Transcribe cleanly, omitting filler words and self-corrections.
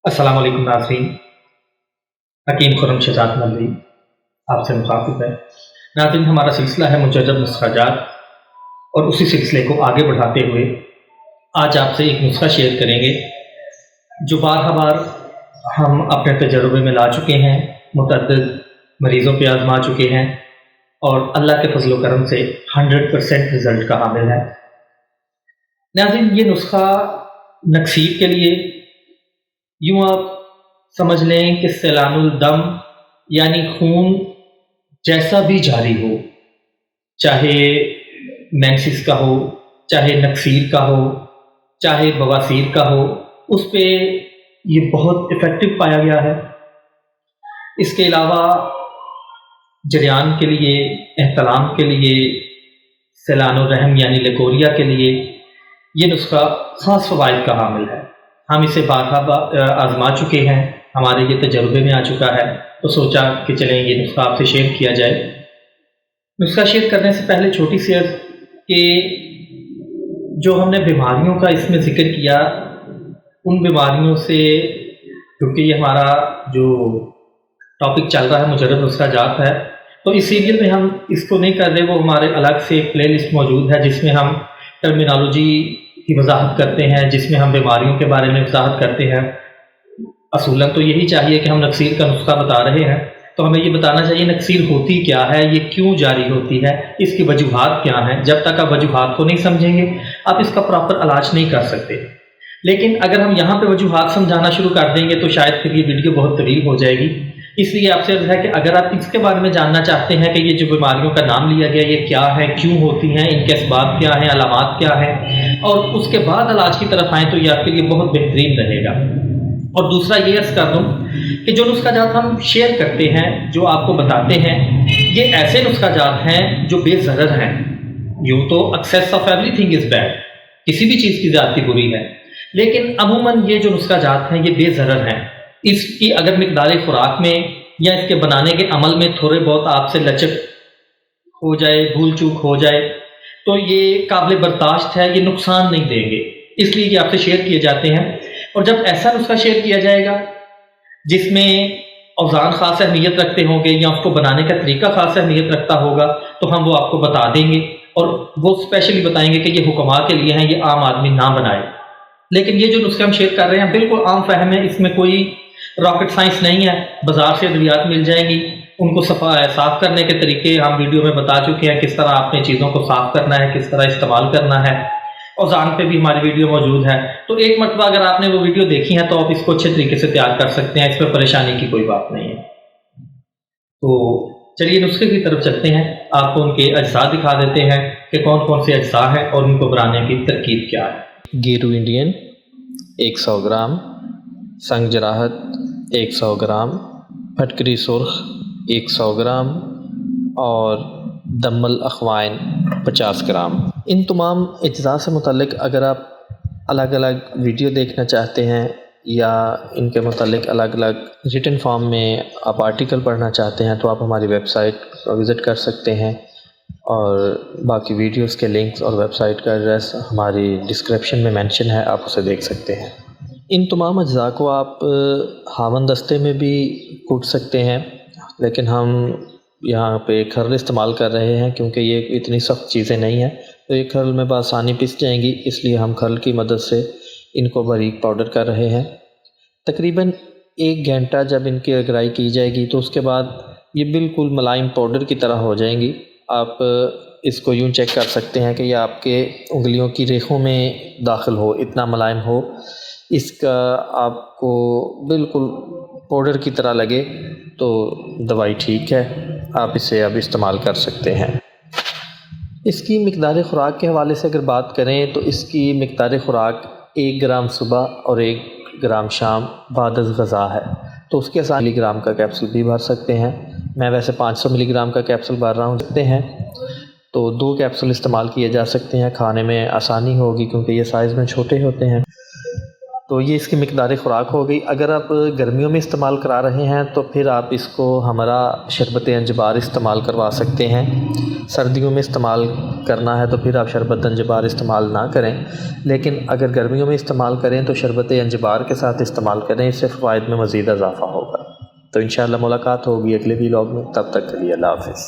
अस्सलाम वालेकुम नाज़रीन। हकीम खुर्रम शहज़ाद नदवी आपसे मुखातिब है। नाज़रीन, हमारा सिलसिला है मुजर्रब नुस्ख़ाजात, और उसी सिलसिले को आगे बढ़ाते हुए आज आपसे एक नुस्ख़ा शेयर करेंगे जो बार हम अपने तजुर्बे में ला चुके हैं, मुतअद्दिद मरीज़ों पे आज़मा चुके हैं और अल्लाह के फज़ल व करम से 100% रिज़ल्ट का हामिल है। नाज़रीन, ये नुस्ख़ा नक्सीर के लिए यूँ आप समझ लें कि सैलानुल दम यानी खून जैसा भी जारी हो, चाहे मेंसिस का हो, चाहे नक्सीर का हो, चाहे बवासीर का हो, उस पे ये बहुत इफ़ेक्टिव पाया गया है। इसके अलावा जरियान के लिए, एहतलाम के लिए, सैलानुर रहम यानी लकोरिया के लिए ये नुस्ख़ा ख़ास फ़वाइद का हामिल है। हम इसे बारहा आज़मा चुके हैं, हमारे ये तजुर्बे में आ चुका है, तो सोचा कि चलें ये नुस्ख़ा आपसे शेयर किया जाए। नुस्ख़ा शेयर करने से पहले छोटी सी अर्ज़ कि जो हमने बीमारियों का इसमें ज़िक्र किया, उन बीमारियों से, क्योंकि ये हमारा जो टॉपिक चल रहा है मुजर्रब नुस्ख़ाजात है, तो इस सीरियल में हम इसको नहीं कर रहे। वो हमारे अलग से एक प्ले लिस्ट मौजूद है जिसमें हम टर्मिनोलॉजी की वजाहत करते हैं, जिसमें हम बीमारियों के बारे में वजाहत करते हैं। असूलन तो यही चाहिए कि हम नक्सीर का नुस्ख़ा बता रहे हैं तो हमें ये बताना चाहिए नक्सीर होती क्या है, ये क्यों जारी होती है, इसकी वजूहात क्या हैं। जब तक आप वजूहात को नहीं समझेंगे आप इसका प्रॉपर इलाज नहीं कर सकते। लेकिन अगर हम यहाँ पे वजूहात समझाना शुरू कर देंगे तो शायद फिर ये वीडियो बहुत तवील हो जाएगी। इसलिए आपसे अर्ज़ है कि अगर आप इसके बारे में जानना चाहते हैं कि ये जो बीमारियों का नाम लिया गया ये क्या है, क्यों होती हैं, इनके असबाब क्या हैं, अलामात क्या हैं, और उसके बाद इलाज की तरफ आएँ, तो ये आपके लिए बहुत बेहतरीन रहेगा। और दूसरा ये अर्ज़ कर दूँ कि जो नुस्ख़ाजात हम शेयर करते हैं, जो आपको बताते हैं, ये ऐसे नुस्ख़ाजात हैं जो बेज़रर हैं। यूँ तो excess of everything is bad, किसी भी चीज़ की ज़्यादती बुरी है, लेकिन अमूमन ये जो नुस्ख़ाजात हैं ये बेज़रर हैं। इसकी अगर मिक़दार खुराक में या इसके बनाने के अमल में थोड़े बहुत आपसे लचक हो जाए, भूल चूक हो जाए, तो ये काबिल बर्दाश्त है, ये नुकसान नहीं देंगे, इसलिए ये आपसे शेयर किए जाते हैं। और जब ऐसा नुस्ख़ा शेयर किया जाएगा जिसमें औज़ान ख़ास अहमियत रखते होंगे या उसको बनाने का तरीका ख़ास अहमियत रखता होगा, तो हम वो आपको बता देंगे, और वो स्पेशली बताएंगे कि ये हुक्मा के लिए हैं, ये आम आदमी ना बनाए। लेकिन ये जो नुस्खे हम शेयर कर रहे हैं बिल्कुल आम फहम है, इसमें कोई रॉकेट साइंस नहीं है। बाज़ार से अद्वियात मिल जाएंगी, उनको साफ़ करने के तरीके हम वीडियो में बता चुके हैं, किस तरह आपने चीज़ों को साफ़ करना है, किस तरह इस्तेमाल करना है। औज़ान पे भी हमारी वीडियो मौजूद है, तो एक मरतबा अगर आपने वो वीडियो देखी है तो आप इसको अच्छे तरीके से तैयार कर सकते हैं, इसमें परेशानी की कोई बात नहीं है। तो चलिए नुस्खे की तरफ चलते हैं, आपको उनके अज्जा दिखा देते हैं कि कौन कौन से अज्जा हैं और उनको बनाने की तरकीब क्या है। गेरू इंडियन 100 ग्राम, संग जराहत 100 ग्राम, फटकरी सुर्ख 100 ग्राम और दम्मल अखवाइन 50 ग्राम। इन तमाम अज्जा से मुतल्लिक़ अगर आप अलग अलग वीडियो देखना चाहते हैं या इनके मुतल्लिक़ अलग अलग रिटन फॉर्म में आप आर्टिकल पढ़ना चाहते हैं तो आप हमारी वेबसाइट विज़िट कर सकते हैं, और बाकी वीडियोस के लिंक्स और वेबसाइट का एड्रेस हमारी डिस्क्रिप्शन में मेंशन है, आप उसे देख सकते हैं। इन तमाम अज्जा को आप हावन दस्ते में भी कूट सकते हैं, लेकिन हम यहाँ पे खरल इस्तेमाल कर रहे हैं क्योंकि ये इतनी सख्त चीज़ें नहीं हैं, तो ये खरल में बआसानी पिस जाएंगी, इसलिए हम खरल की मदद से इनको बारीक पाउडर कर रहे हैं। तकरीबन 1 घंटा जब इनकी अगराई की जाएगी तो उसके बाद ये बिल्कुल मुलायम पाउडर की तरह हो जाएंगी। आप इसको यूँ चेक कर सकते हैं कि ये आपके उंगलियों की रेखों में दाखिल हो, इतना मुलायम हो, इसका आपको बिल्कुल पाउडर की तरह लगे तो दवाई ठीक है, आप इसे अब इस्तेमाल कर सकते हैं। इसकी मिक़दार ख़ुराक के हवाले से अगर बात करें तो इसकी मिक़दार ख़ुराक 1 ग्राम सुबह और 1 ग्राम शाम बाद ग़ज़ा है, तो उसके साथ मिलीग्राम का कैप्सूल भी भर सकते हैं। मैं वैसे 500 मिलीग्राम का कैप्सूल भर रहा हूँ, सकते हैं तो 2 कैप्सूल इस्तेमाल किए जा सकते हैं, खाने में आसानी होगी क्योंकि ये साइज़ में छोटे होते हैं। تو یہ اس کی مقدار خوراک ہو گئی۔ اگر آپ گرمیوں میں استعمال کرا رہے ہیں تو پھر آپ اس کو ہمارا شربت انجبار استعمال کروا سکتے ہیں۔ سردیوں میں استعمال کرنا ہے تو پھر آپ شربت انجبار استعمال نہ کریں، لیکن اگر گرمیوں میں استعمال کریں تو شربت انجبار کے ساتھ استعمال کریں، اس سے فوائد میں مزید اضافہ ہوگا۔ تو انشاءاللہ ملاقات ہوگی اگلے ویلاگ میں، تب تک کے لیے اللہ حافظ۔